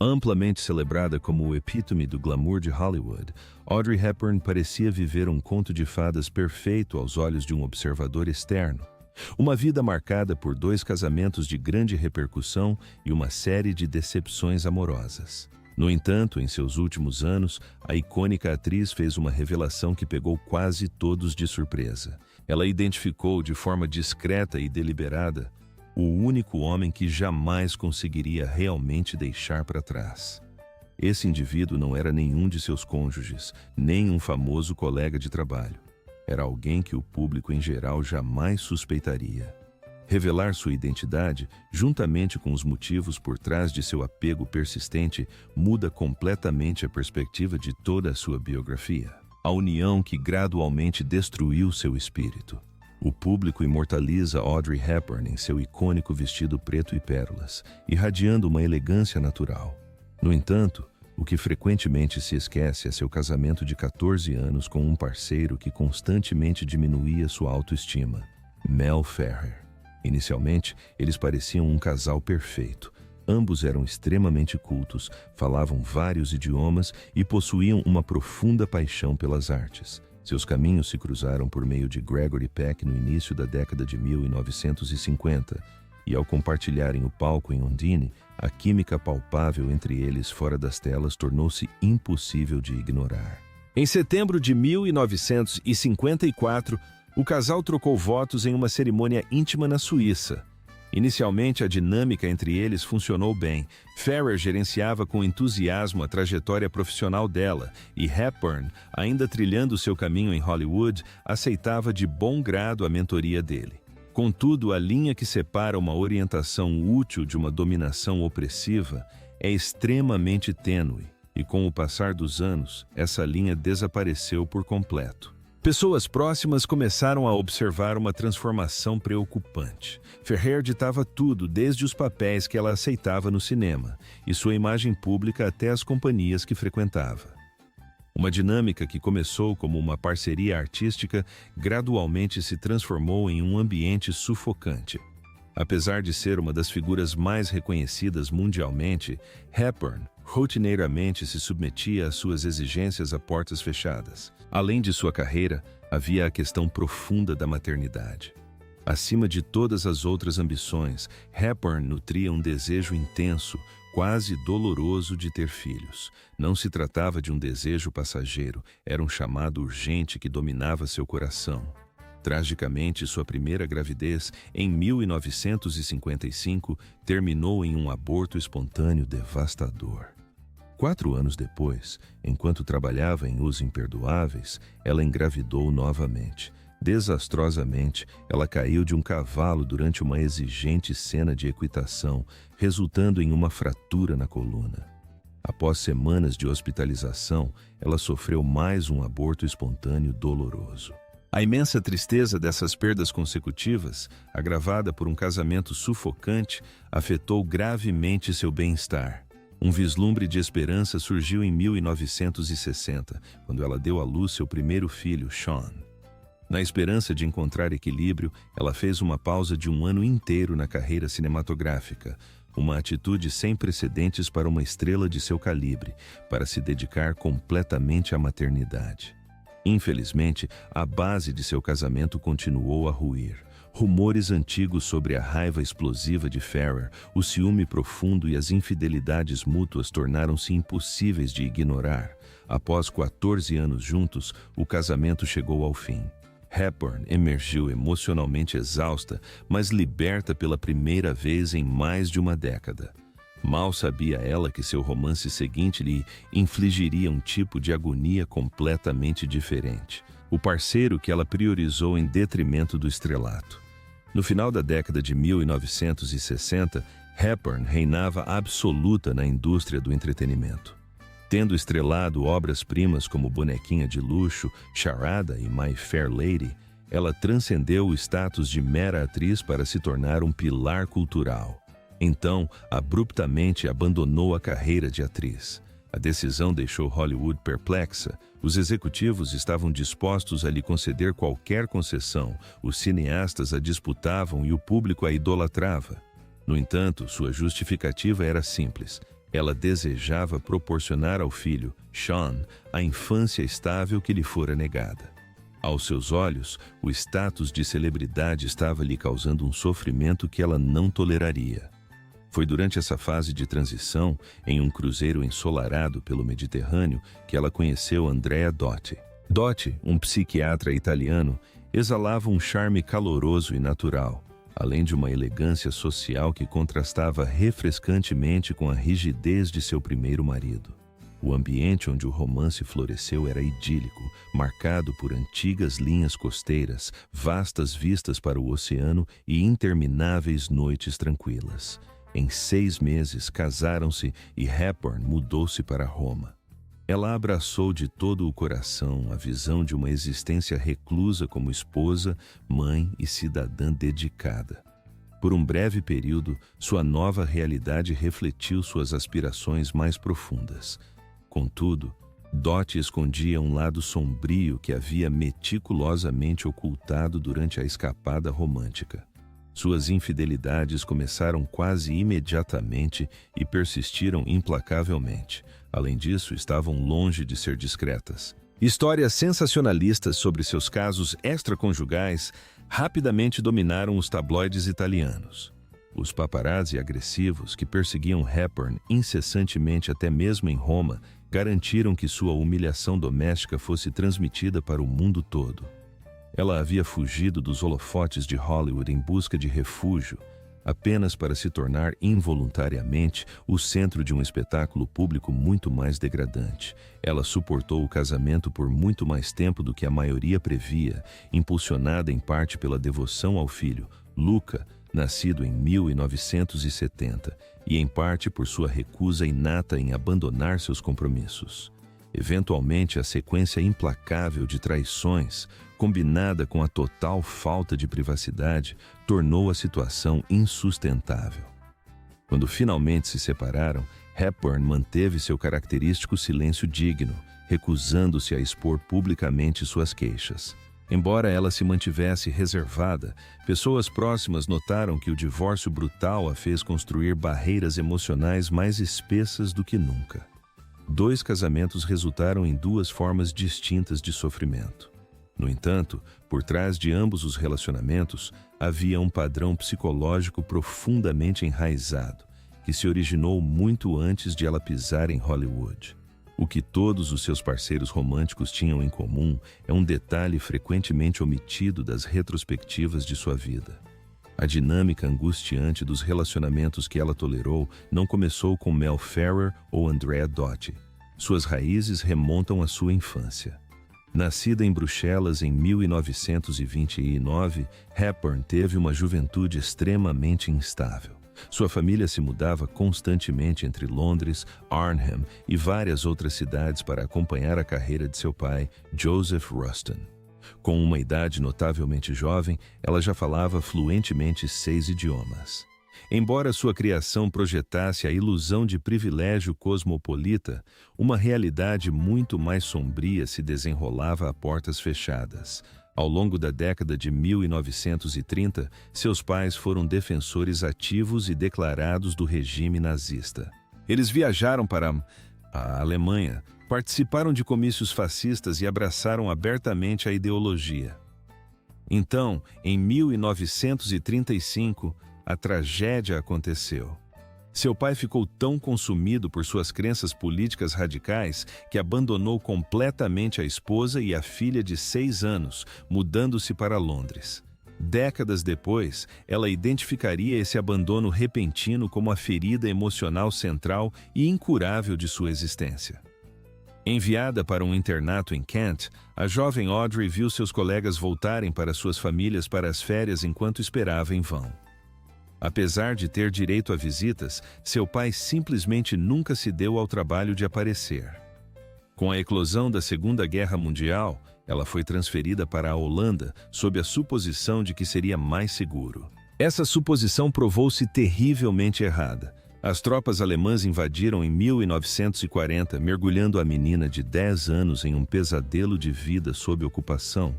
Amplamente celebrada como o epítome do glamour de Hollywood, Audrey Hepburn parecia viver um conto de fadas perfeito aos olhos de um observador externo. Uma vida marcada por 2 casamentos de grande repercussão e uma série de decepções amorosas. No entanto, em seus últimos anos, a icônica atriz fez uma revelação que pegou quase todos de surpresa. Ela identificou de forma discreta e deliberada o único homem que jamais conseguiria realmente deixar para trás. Esse indivíduo não era nenhum de seus cônjuges, nem um famoso colega de trabalho. Era alguém que o público em geral jamais suspeitaria. Revelar sua identidade, juntamente com os motivos por trás de seu apego persistente, muda completamente a perspectiva de toda a sua biografia. A união que gradualmente destruiu seu espírito. O público imortaliza Audrey Hepburn em seu icônico vestido preto e pérolas, irradiando uma elegância natural. No entanto, o que frequentemente se esquece é seu casamento de 14 anos com um parceiro que constantemente diminuía sua autoestima, Mel Ferrer. Inicialmente, eles pareciam um casal perfeito. Ambos eram extremamente cultos, falavam vários idiomas e possuíam uma profunda paixão pelas artes. Seus caminhos se cruzaram por meio de Gregory Peck no início da década de 1950, e ao compartilharem o palco em Undine, a química palpável entre eles fora das telas tornou-se impossível de ignorar. Em setembro de 1954, o casal trocou votos em uma cerimônia íntima na Suíça. Inicialmente, a dinâmica entre eles funcionou bem. Ferrer gerenciava com entusiasmo a trajetória profissional dela e Hepburn, ainda trilhando seu caminho em Hollywood, aceitava de bom grado a mentoria dele. Contudo, a linha que separa uma orientação útil de uma dominação opressiva é extremamente tênue, e com o passar dos anos, essa linha desapareceu por completo. Pessoas próximas começaram a observar uma transformação preocupante. Ferrer ditava tudo, desde os papéis que ela aceitava no cinema, e sua imagem pública até as companhias que frequentava. Uma dinâmica que começou como uma parceria artística gradualmente se transformou em um ambiente sufocante. Apesar de ser uma das figuras mais reconhecidas mundialmente, Hepburn rotineiramente se submetia às suas exigências a portas fechadas. Além de sua carreira, havia a questão profunda da maternidade. Acima de todas as outras ambições, Hepburn nutria um desejo intenso, quase doloroso de ter filhos. Não se tratava de um desejo passageiro, era um chamado urgente que dominava seu coração. Tragicamente, sua primeira gravidez, em 1955, terminou em um aborto espontâneo devastador. 4 anos depois, enquanto trabalhava em Os Imperdoáveis, ela engravidou novamente. Desastrosamente, ela caiu de um cavalo durante uma exigente cena de equitação, resultando em uma fratura na coluna. Após semanas de hospitalização, ela sofreu mais um aborto espontâneo doloroso. A imensa tristeza dessas perdas consecutivas, agravada por um casamento sufocante, afetou gravemente seu bem-estar. Um vislumbre de esperança surgiu em 1960, quando ela deu à luz seu primeiro filho, Sean. Na esperança de encontrar equilíbrio, ela fez uma pausa de 1 ano inteiro na carreira cinematográfica, uma atitude sem precedentes para uma estrela de seu calibre, para se dedicar completamente à maternidade. Infelizmente, a base de seu casamento continuou a ruir. Rumores antigos sobre a raiva explosiva de Ferrer, o ciúme profundo e as infidelidades mútuas tornaram-se impossíveis de ignorar. Após 14 anos juntos, o casamento chegou ao fim. Hepburn emergiu emocionalmente exausta, mas liberta pela primeira vez em mais de uma década. Mal sabia ela que seu romance seguinte lhe infligiria um tipo de agonia completamente diferente. O parceiro que ela priorizou em detrimento do estrelato. No final da década de 1960, Hepburn reinava absoluta na indústria do entretenimento. Tendo estrelado obras-primas como Bonequinha de Luxo, Charada e My Fair Lady, ela transcendeu o status de mera atriz para se tornar um pilar cultural. Então, abruptamente abandonou a carreira de atriz. A decisão deixou Hollywood perplexa. Os executivos estavam dispostos a lhe conceder qualquer concessão, os cineastas a disputavam e o público a idolatrava. No entanto, sua justificativa era simples. Ela desejava proporcionar ao filho, Sean, a infância estável que lhe fora negada. Aos seus olhos, o status de celebridade estava lhe causando um sofrimento que ela não toleraria. Foi durante essa fase de transição, em um cruzeiro ensolarado pelo Mediterrâneo, que ela conheceu Andrea Dotti. Dotti, um psiquiatra italiano, exalava um charme caloroso e natural, além de uma elegância social que contrastava refrescantemente com a rigidez de seu primeiro marido. O ambiente onde o romance floresceu era idílico, marcado por antigas linhas costeiras, vastas vistas para o oceano e intermináveis noites tranquilas. Em 6 meses, casaram-se e Hepburn mudou-se para Roma. Ela abraçou de todo o coração a visão de uma existência reclusa como esposa, mãe e cidadã dedicada. Por um breve período, sua nova realidade refletiu suas aspirações mais profundas. Contudo, Dotti escondia um lado sombrio que havia meticulosamente ocultado durante a escapada romântica. Suas infidelidades começaram quase imediatamente e persistiram implacavelmente. Além disso, estavam longe de ser discretas. Histórias sensacionalistas sobre seus casos extraconjugais rapidamente dominaram os tabloides italianos. Os paparazzi agressivos que perseguiam Hepburn incessantemente até mesmo em Roma garantiram que sua humilhação doméstica fosse transmitida para o mundo todo. Ela havia fugido dos holofotes de Hollywood em busca de refúgio, apenas para se tornar involuntariamente o centro de um espetáculo público muito mais degradante. Ela suportou o casamento por muito mais tempo do que a maioria previa, impulsionada em parte pela devoção ao filho, Luca, nascido em 1970, e em parte por sua recusa inata em abandonar seus compromissos. Eventualmente, a sequência implacável de traições, combinada com a total falta de privacidade, tornou a situação insustentável. Quando finalmente se separaram, Hepburn manteve seu característico silêncio digno, recusando-se a expor publicamente suas queixas. Embora ela se mantivesse reservada, pessoas próximas notaram que o divórcio brutal a fez construir barreiras emocionais mais espessas do que nunca. 2 casamentos resultaram em 2 formas distintas de sofrimento. No entanto, por trás de ambos os relacionamentos, havia um padrão psicológico profundamente enraizado, que se originou muito antes de ela pisar em Hollywood. O que todos os seus parceiros românticos tinham em comum é um detalhe frequentemente omitido das retrospectivas de sua vida. A dinâmica angustiante dos relacionamentos que ela tolerou não começou com Mel Ferrer ou Andrea Dotti. Suas raízes remontam à sua infância. Nascida em Bruxelas em 1929, Hepburn teve uma juventude extremamente instável. Sua família se mudava constantemente entre Londres, Arnhem e várias outras cidades para acompanhar a carreira de seu pai, Joseph Ruston. Com uma idade notavelmente jovem, ela já falava fluentemente 6 idiomas. Embora sua criação projetasse a ilusão de privilégio cosmopolita, uma realidade muito mais sombria se desenrolava a portas fechadas. Ao longo da década de 1930, seus pais foram defensores ativos e declarados do regime nazista. Eles viajaram para a Alemanha, participaram de comícios fascistas e abraçaram abertamente a ideologia. Então, em 1935, a tragédia aconteceu. Seu pai ficou tão consumido por suas crenças políticas radicais que abandonou completamente a esposa e a filha de 6 anos, mudando-se para Londres. Décadas depois, ela identificaria esse abandono repentino como a ferida emocional central e incurável de sua existência. Enviada para um internato em Kent, a jovem Audrey viu seus colegas voltarem para suas famílias para as férias enquanto esperava em vão. Apesar de ter direito a visitas, seu pai simplesmente nunca se deu ao trabalho de aparecer. Com a eclosão da Segunda Guerra Mundial, ela foi transferida para a Holanda sob a suposição de que seria mais seguro. Essa suposição provou-se terrivelmente errada. As tropas alemãs invadiram em 1940, mergulhando a menina de 10 anos em um pesadelo de vida sob ocupação,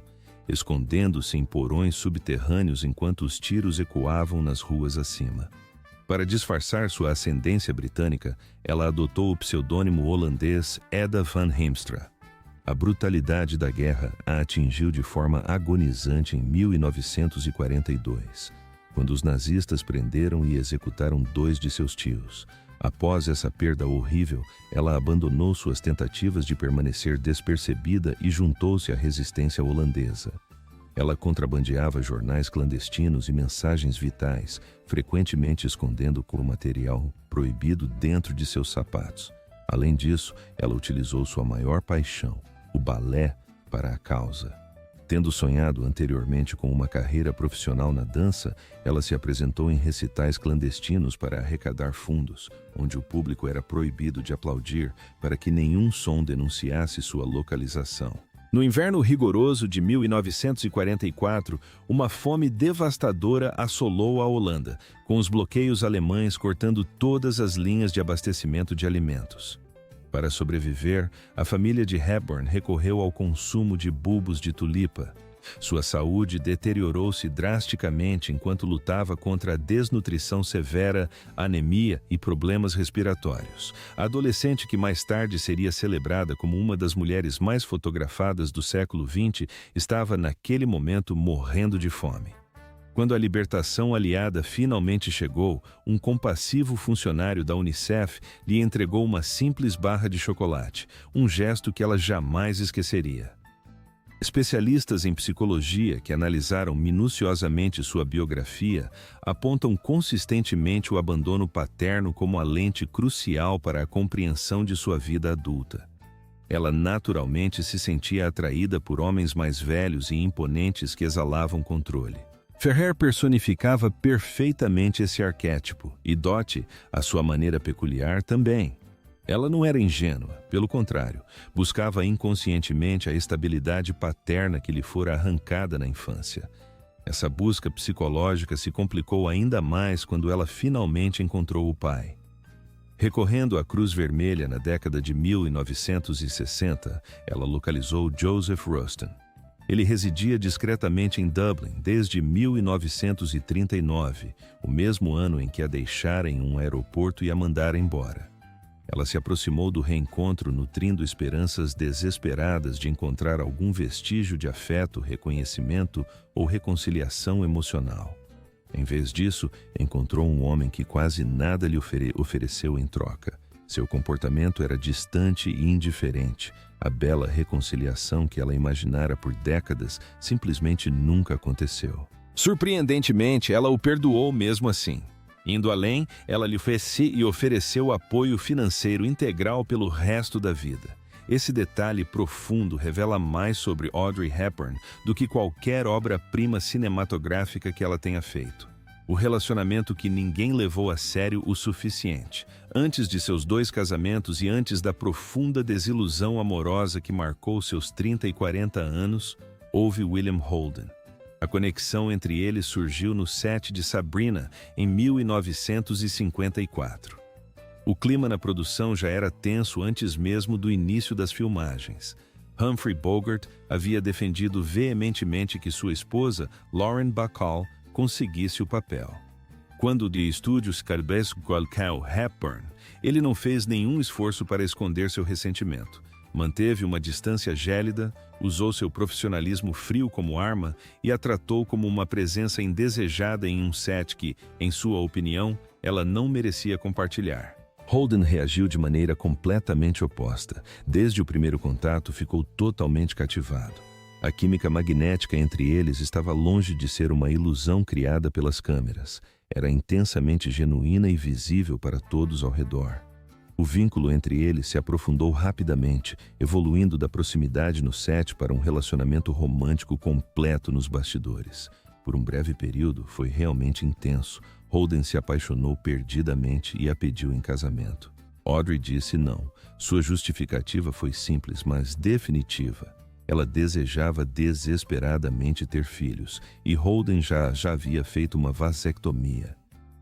escondendo-se em porões subterrâneos enquanto os tiros ecoavam nas ruas acima. Para disfarçar sua ascendência britânica, ela adotou o pseudônimo holandês Edda van Heemstra. A brutalidade da guerra a atingiu de forma agonizante em 1942, quando os nazistas prenderam e executaram 2 de seus tios. Após essa perda horrível, ela abandonou suas tentativas de permanecer despercebida e juntou-se à resistência holandesa. Ela contrabandeava jornais clandestinos e mensagens vitais, frequentemente escondendo o material proibido dentro de seus sapatos. Além disso, ela utilizou sua maior paixão, o balé, para a causa. Tendo sonhado anteriormente com uma carreira profissional na dança, ela se apresentou em recitais clandestinos para arrecadar fundos, onde o público era proibido de aplaudir para que nenhum som denunciasse sua localização. No inverno rigoroso de 1944, uma fome devastadora assolou a Holanda, com os bloqueios alemães cortando todas as linhas de abastecimento de alimentos. Para sobreviver, a família de Hepburn recorreu ao consumo de bulbos de tulipa. Sua saúde deteriorou-se drasticamente enquanto lutava contra a desnutrição severa, anemia e problemas respiratórios. A adolescente que mais tarde seria celebrada como uma das mulheres mais fotografadas do século XX estava naquele momento morrendo de fome. Quando a libertação aliada finalmente chegou, um compassivo funcionário da Unicef lhe entregou uma simples barra de chocolate, um gesto que ela jamais esqueceria. Especialistas em psicologia que analisaram minuciosamente sua biografia apontam consistentemente o abandono paterno como a lente crucial para a compreensão de sua vida adulta. Ela naturalmente se sentia atraída por homens mais velhos e imponentes que exalavam controle. Ferrer personificava perfeitamente esse arquétipo, e Dottie, à sua maneira peculiar, também. Ela não era ingênua, pelo contrário, buscava inconscientemente a estabilidade paterna que lhe fora arrancada na infância. Essa busca psicológica se complicou ainda mais quando ela finalmente encontrou o pai. Recorrendo à Cruz Vermelha na década de 1960, ela localizou Joseph Ruston. Ele residia discretamente em Dublin desde 1939, o mesmo ano em que a deixara em um aeroporto e a mandara embora. Ela se aproximou do reencontro nutrindo esperanças desesperadas de encontrar algum vestígio de afeto, reconhecimento ou reconciliação emocional. Em vez disso, encontrou um homem que quase nada lhe ofereceu em troca. Seu comportamento era distante e indiferente. A bela reconciliação que ela imaginara por décadas simplesmente nunca aconteceu. Surpreendentemente, ela o perdoou mesmo assim. Indo além, ela lhe ofereceu apoio financeiro integral pelo resto da vida. Esse detalhe profundo revela mais sobre Audrey Hepburn do que qualquer obra-prima cinematográfica que ela tenha feito. O relacionamento que ninguém levou a sério o suficiente. Antes de seus 2 casamentos e antes da profunda desilusão amorosa que marcou seus 30 e 40 anos, houve William Holden. A conexão entre eles surgiu no set de Sabrina, em 1954. O clima na produção já era tenso antes mesmo do início das filmagens. Humphrey Bogart havia defendido veementemente que sua esposa, Lauren Bacall, conseguisse o papel. Quando de estúdios Carbes-Goldkau Hepburn, ele não fez nenhum esforço para esconder seu ressentimento. Manteve uma distância gélida, usou seu profissionalismo frio como arma e a tratou como uma presença indesejada em um set que, em sua opinião, ela não merecia compartilhar. Holden reagiu de maneira completamente oposta. Desde o primeiro contato, ficou totalmente cativado. A química magnética entre eles estava longe de ser uma ilusão criada pelas câmeras. Era intensamente genuína e visível para todos ao redor. O vínculo entre eles se aprofundou rapidamente, evoluindo da proximidade no set para um relacionamento romântico completo nos bastidores. Por um breve período, foi realmente intenso. Holden se apaixonou perdidamente e a pediu em casamento. Audrey disse não. Sua justificativa foi simples, mas definitiva. Ela desejava desesperadamente ter filhos, e Holden já havia feito uma vasectomia.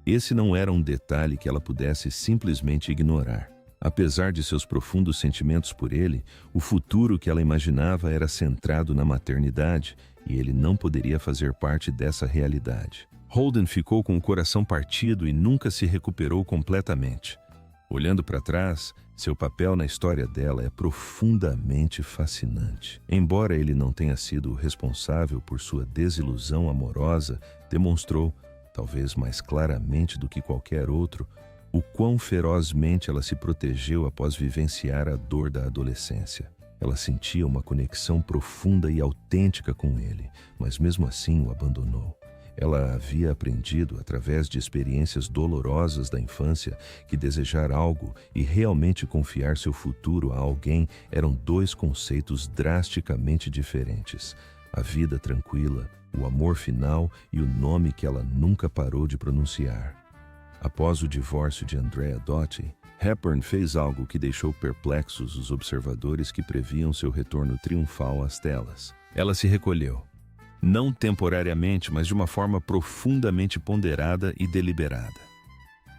Esse não era um detalhe que ela pudesse simplesmente ignorar. Apesar de seus profundos sentimentos por ele, o futuro que ela imaginava era centrado na maternidade, e ele não poderia fazer parte dessa realidade. Holden ficou com o coração partido e nunca se recuperou completamente. Olhando para trás, seu papel na história dela é profundamente fascinante. Embora ele não tenha sido o responsável por sua desilusão amorosa, demonstrou, talvez mais claramente do que qualquer outro, o quão ferozmente ela se protegeu após vivenciar a dor da adolescência. Ela sentia uma conexão profunda e autêntica com ele, mas mesmo assim o abandonou. Ela havia aprendido, através de experiências dolorosas da infância, que desejar algo e realmente confiar seu futuro a alguém eram dois conceitos drasticamente diferentes. A vida tranquila, o amor final e o nome que ela nunca parou de pronunciar. Após o divórcio de Andrea Doty, Hepburn fez algo que deixou perplexos os observadores que previam seu retorno triunfal às telas. Ela se recolheu. Não temporariamente, mas de uma forma profundamente ponderada e deliberada.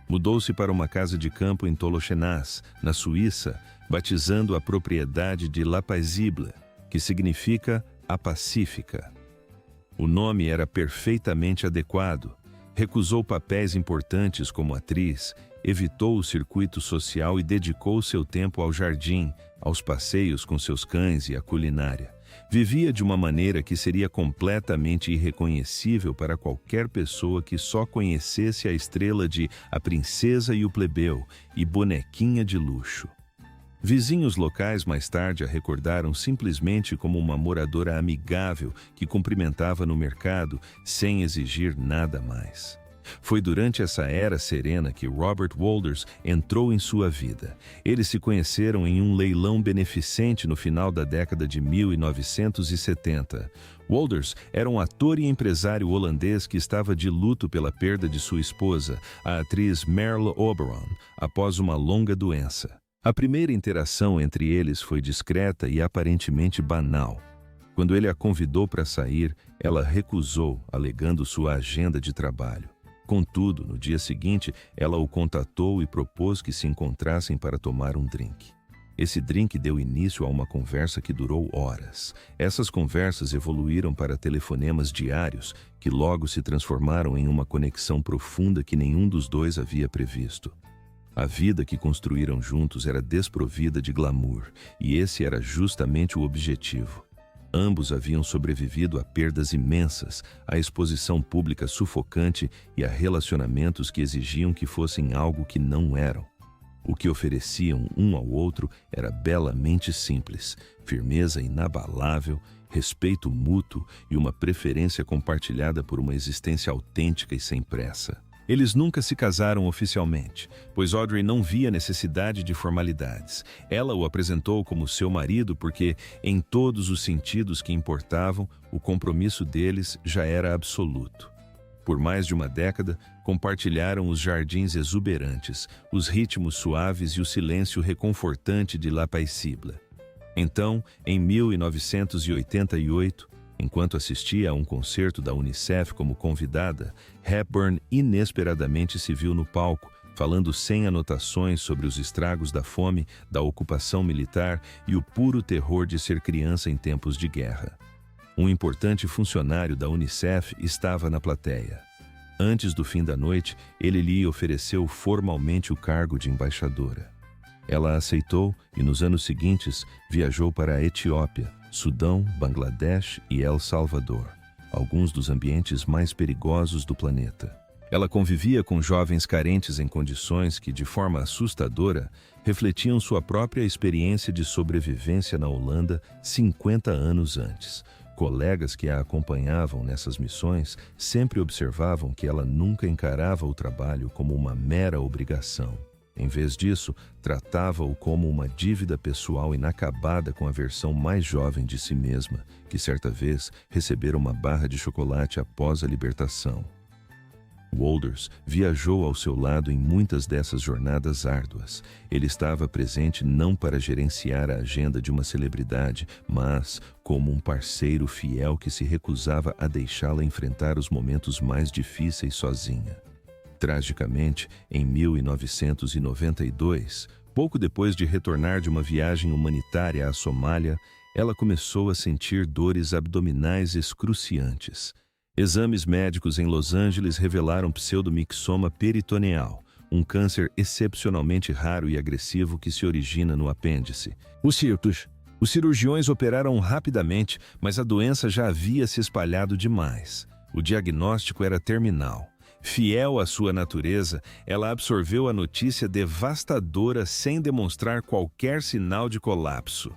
Mudou-se para uma casa de campo em Tolochenaz, na Suíça, batizando a propriedade de La Paisible, que significa a pacífica. O nome era perfeitamente adequado. Recusou papéis importantes como atriz, evitou o circuito social e dedicou seu tempo ao jardim, aos passeios com seus cães e à culinária. Vivia de uma maneira que seria completamente irreconhecível para qualquer pessoa que só conhecesse a estrela de A Princesa e o Plebeu e Bonequinha de Luxo. Vizinhos locais mais tarde a recordaram simplesmente como uma moradora amigável que cumprimentava no mercado sem exigir nada mais. Foi durante essa era serena que Robert Wolders entrou em sua vida. Eles se conheceram em um leilão beneficente no final da década de 1970. Wolders era um ator e empresário holandês que estava de luto pela perda de sua esposa, a atriz Merle Oberon, após uma longa doença. A primeira interação entre eles foi discreta e aparentemente banal. Quando ele a convidou para sair, ela recusou, alegando sua agenda de trabalho. Contudo, no dia seguinte, ela o contatou e propôs que se encontrassem para tomar um drink. Esse drink deu início a uma conversa que durou horas. Essas conversas evoluíram para telefonemas diários, que logo se transformaram em uma conexão profunda que nenhum dos dois havia previsto. A vida que construíram juntos era desprovida de glamour, e esse era justamente o objetivo. Ambos haviam sobrevivido a perdas imensas, à exposição pública sufocante e a relacionamentos que exigiam que fossem algo que não eram. O que ofereciam um ao outro era belamente simples: firmeza inabalável, respeito mútuo e uma preferência compartilhada por uma existência autêntica e sem pressa. Eles nunca se casaram oficialmente, pois Audrey não via necessidade de formalidades. Ela o apresentou como seu marido porque, em todos os sentidos que importavam, o compromisso deles já era absoluto. Por mais de uma década, compartilharam os jardins exuberantes, os ritmos suaves e o silêncio reconfortante de La Paisible. Então, em 1988, enquanto assistia a um concerto da Unicef como convidada, Hepburn inesperadamente se viu no palco, falando sem anotações sobre os estragos da fome, da ocupação militar e o puro terror de ser criança em tempos de guerra. Um importante funcionário da Unicef estava na plateia. Antes do fim da noite, ele lhe ofereceu formalmente o cargo de embaixadora. Ela aceitou e, nos anos seguintes, viajou para a Etiópia, Sudão, Bangladesh e El Salvador, alguns dos ambientes mais perigosos do planeta. Ela convivia com jovens carentes em condições que, de forma assustadora, refletiam sua própria experiência de sobrevivência na Holanda 50 anos antes. Colegas que a acompanhavam nessas missões sempre observavam que ela nunca encarava o trabalho como uma mera obrigação. Em vez disso, tratava-o como uma dívida pessoal inacabada com a versão mais jovem de si mesma, que certa vez recebera uma barra de chocolate após a libertação. Wolders viajou ao seu lado em muitas dessas jornadas árduas. Ele estava presente não para gerenciar a agenda de uma celebridade, mas como um parceiro fiel que se recusava a deixá-la enfrentar os momentos mais difíceis sozinha. Tragicamente, em 1992, pouco depois de retornar de uma viagem humanitária à Somália, ela começou a sentir dores abdominais excruciantes. Exames médicos em Los Angeles revelaram pseudomixoma peritoneal, um câncer excepcionalmente raro e agressivo que se origina no apêndice. Os cirurgiões operaram rapidamente, mas a doença já havia se espalhado demais. O diagnóstico era terminal. Fiel à sua natureza, ela absorveu a notícia devastadora sem demonstrar qualquer sinal de colapso.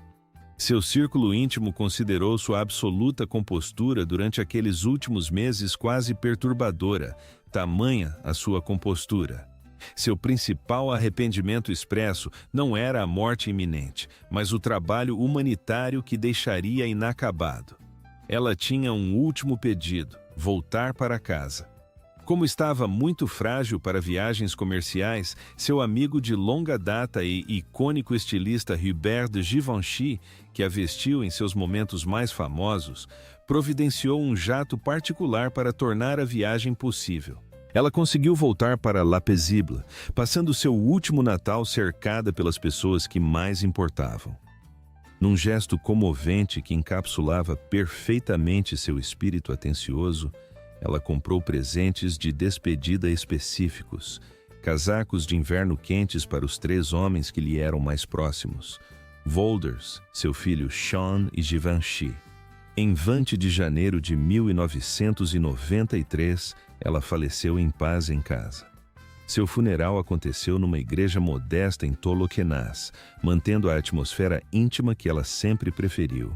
Seu círculo íntimo considerou sua absoluta compostura durante aqueles últimos meses quase perturbadora, tamanha a sua compostura. Seu principal arrependimento expresso não era a morte iminente, mas o trabalho humanitário que deixaria inacabado. Ela tinha um último pedido: voltar para casa. Como estava muito frágil para viagens comerciais, seu amigo de longa data e icônico estilista Hubert de Givenchy, que a vestiu em seus momentos mais famosos, providenciou um jato particular para tornar a viagem possível. Ela conseguiu voltar para La Paisible, passando seu último Natal cercada pelas pessoas que mais importavam. Num gesto comovente que encapsulava perfeitamente seu espírito atencioso, ela comprou presentes de despedida específicos, casacos de inverno quentes para os 3 homens que lhe eram mais próximos, Volders, seu filho Sean e Givenchy. Em 20 de janeiro de 1993, ela faleceu em paz em casa. Seu funeral aconteceu numa igreja modesta em Toloquenaz, mantendo a atmosfera íntima que ela sempre preferiu.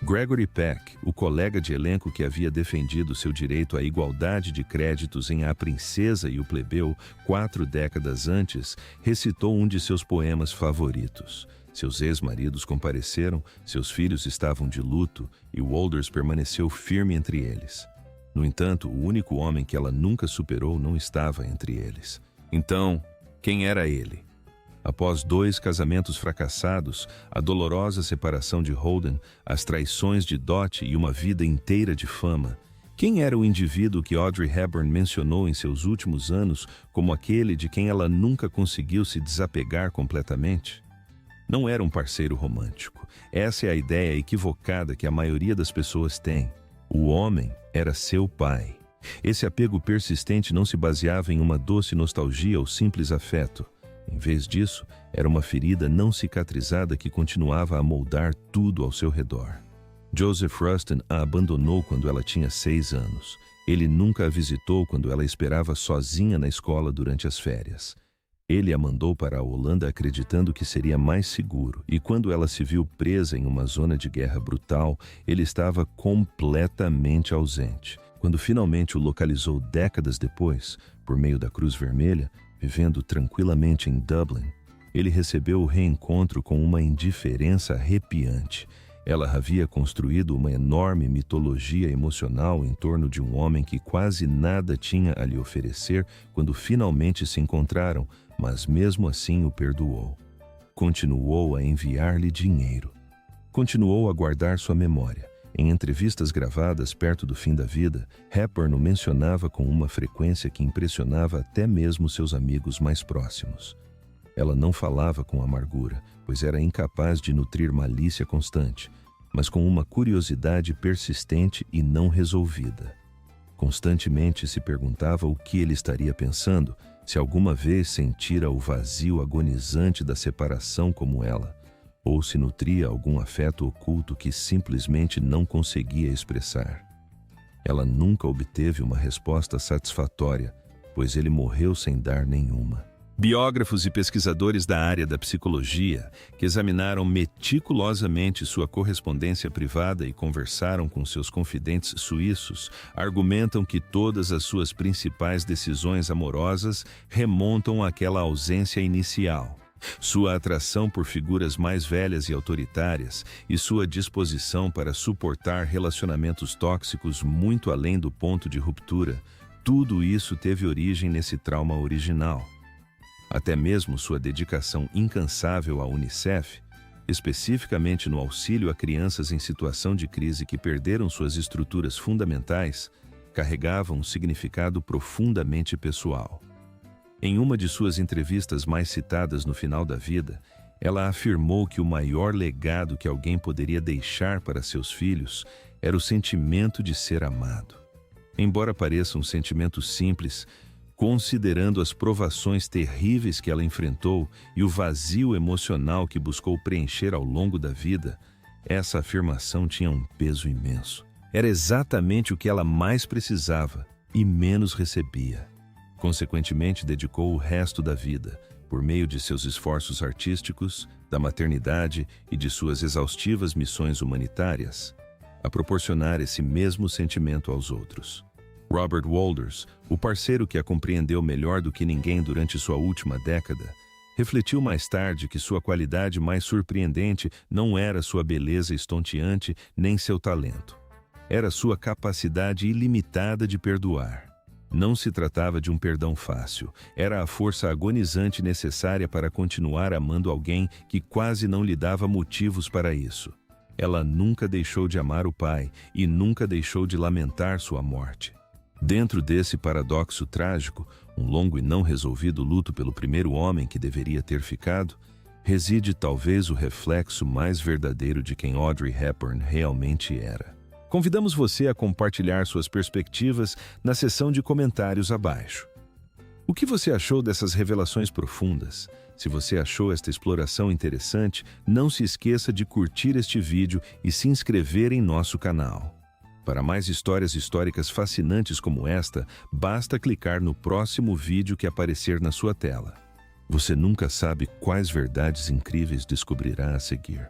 Gregory Peck, o colega de elenco que havia defendido seu direito à igualdade de créditos em A Princesa e o Plebeu 4 décadas antes, recitou um de seus poemas favoritos. Seus ex-maridos compareceram, seus filhos estavam de luto e Wolders permaneceu firme entre eles. No entanto, o único homem que ela nunca superou não estava entre eles. Então, quem era ele? Após 2 casamentos fracassados, a dolorosa separação de Holden, as traições de Dot e uma vida inteira de fama, quem era o indivíduo que Audrey Hepburn mencionou em seus últimos anos como aquele de quem ela nunca conseguiu se desapegar completamente? Não era um parceiro romântico. Essa é a ideia equivocada que a maioria das pessoas tem. O homem era seu pai. Esse apego persistente não se baseava em uma doce nostalgia ou simples afeto. Em vez disso, era uma ferida não cicatrizada que continuava a moldar tudo ao seu redor. Joseph Rustin a abandonou quando ela tinha 6 anos. Ele nunca a visitou quando ela esperava sozinha na escola durante as férias. Ele a mandou para a Holanda acreditando que seria mais seguro, e quando ela se viu presa em uma zona de guerra brutal, ele estava completamente ausente. Quando finalmente o localizou décadas depois, por meio da Cruz Vermelha, vivendo tranquilamente em Dublin, ele recebeu o reencontro com uma indiferença arrepiante. Ela havia construído uma enorme mitologia emocional em torno de um homem que quase nada tinha a lhe oferecer quando finalmente se encontraram, mas mesmo assim o perdoou. Continuou a enviar-lhe dinheiro. Continuou a guardar sua memória. Em entrevistas gravadas perto do fim da vida, Hepburn o mencionava com uma frequência que impressionava até mesmo seus amigos mais próximos. Ela não falava com amargura, pois era incapaz de nutrir malícia constante, mas com uma curiosidade persistente e não resolvida. Constantemente se perguntava o que ele estaria pensando, se alguma vez sentira o vazio agonizante da separação como ela, ou se nutria algum afeto oculto que simplesmente não conseguia expressar. Ela nunca obteve uma resposta satisfatória, pois ele morreu sem dar nenhuma. Biógrafos e pesquisadores da área da psicologia, que examinaram meticulosamente sua correspondência privada e conversaram com seus confidentes suíços, argumentam que todas as suas principais decisões amorosas remontam àquela ausência inicial. Sua atração por figuras mais velhas e autoritárias e sua disposição para suportar relacionamentos tóxicos muito além do ponto de ruptura, tudo isso teve origem nesse trauma original. Até mesmo sua dedicação incansável à UNICEF, especificamente no auxílio a crianças em situação de crise que perderam suas estruturas fundamentais, carregava um significado profundamente pessoal. Em uma de suas entrevistas mais citadas no final da vida, ela afirmou que o maior legado que alguém poderia deixar para seus filhos era o sentimento de ser amado. Embora pareça um sentimento simples, considerando as provações terríveis que ela enfrentou e o vazio emocional que buscou preencher ao longo da vida, essa afirmação tinha um peso imenso. Era exatamente o que ela mais precisava e menos recebia. Consequentemente, dedicou o resto da vida, por meio de seus esforços artísticos, da maternidade e de suas exaustivas missões humanitárias, a proporcionar esse mesmo sentimento aos outros. Robert Walters, o parceiro que a compreendeu melhor do que ninguém durante sua última década, refletiu mais tarde que sua qualidade mais surpreendente não era sua beleza estonteante nem seu talento. Era sua capacidade ilimitada de perdoar. Não se tratava de um perdão fácil, era a força agonizante necessária para continuar amando alguém que quase não lhe dava motivos para isso. Ela nunca deixou de amar o pai e nunca deixou de lamentar sua morte. Dentro desse paradoxo trágico, um longo e não resolvido luto pelo primeiro homem que deveria ter ficado, reside talvez o reflexo mais verdadeiro de quem Audrey Hepburn realmente era. Convidamos você a compartilhar suas perspectivas na seção de comentários abaixo. O que você achou dessas revelações profundas? Se você achou esta exploração interessante, não se esqueça de curtir este vídeo e se inscrever em nosso canal. Para mais histórias históricas fascinantes como esta, basta clicar no próximo vídeo que aparecer na sua tela. Você nunca sabe quais verdades incríveis descobrirá a seguir.